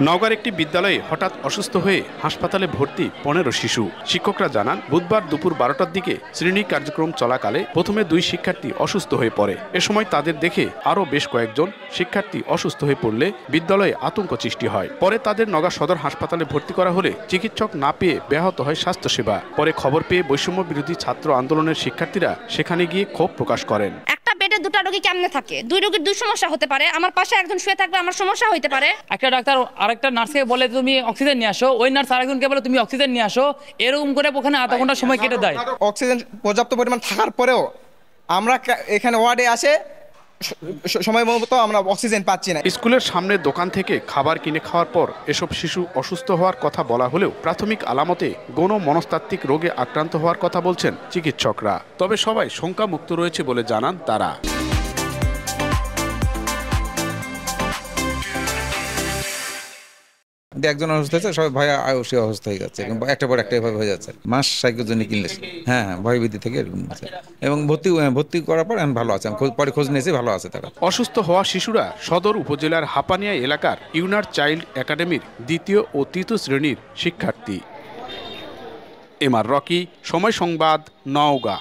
নওগাঁর একটি বিদ্যালয়ে হঠাৎ অসুস্থ হয়ে হাসপাতালে ভর্তি 15 শিশু। শিক্ষকরা জানান, বুধবার দুপুর 12টার দিকে শ্রেণী কার্যক্রম চলাকালে প্রথমে 2 শিক্ষার্থী অসুস্থ হয়ে পড়ে। এ সময় তাদের দেখে আরও বেশ কয়েকজন শিক্ষার্থী অসুস্থ হয়ে পড়লে বিদ্যালয়ে আতঙ্ক সৃষ্টি হয়। পরে তাদের নওগাঁ সদর হাসপাতালে ভর্তি করা হলে চিকিৎসক না পেয়ে ব্যাহত হয় স্বাস্থ্যসেবা। পরে খবর পেয়ে বৈষম্য বিরোধী ছাত্র আন্দোলনের শিক্ষার্থীরা সেখানে গিয়ে ক্ষোভ প্রকাশ করেন। একটা বেডে 2টা রোগী কেমনে থাকে? 2 রোগীর 2 সমস্যা হতে পারে। আমার পাশে একজন শুয়ে থাকবে, আমার সমস্যা হতে পারে। একটা ডাক্তার আরেকটা নার্সকে বলে তুমি অক্সিজেন নিয়ে আসো, ওই নার্স আরেকজনকে বলে তুমি অক্সিজেন নিয়ে আসো, এরকম করে ওখানে আধা ঘন্টা সময় কেটে দেয়। অক্সিজেন পর্যাপ্ত পরিমাণ থাকার পরেও আমরা এখানে ওয়ার্ডে আসে সময় মতো আমরা অক্সিজেন পাচ্ছি না। স্কুলের সামনে দোকান থেকে খাবার কিনে খাওয়ার পর এসব শিশু অসুস্থ হওয়ার কথা বলা হলেও প্রাথমিক আলামতে গৌণ মনস্তাত্ত্বিক রোগে আক্রান্ত হওয়ার কথা বলছেন চিকিৎসকরা। তবে সবাই শঙ্কামুক্ত রয়েছে বলে জানান তারা। একজন অসুস্থ হয়েছে, সবাই ভয়ে আয়ুষী অবস্থা হয়ে যাচ্ছে, একটা পর একটা এভাবে হয়ে যাচ্ছে। মাস সাইকোজেনিক ইলনেস, হ্যাঁ, ভয়ভীতি থেকে এরকম আছে। এবং ভর্তি করার পর এখন ভালো আছে, পরে খোঁজ নিয়েছি, ভালো আছে তারা। অসুস্থ হওয়া শিশুরা সদর উপজেলার হাপানিয়া এলাকার ইউনার চাইল্ড একাডেমির 2য় ও 3য় শ্রেণীর শিক্ষার্থী। এমআর রকি, সময় সংবাদ, নওগাঁ।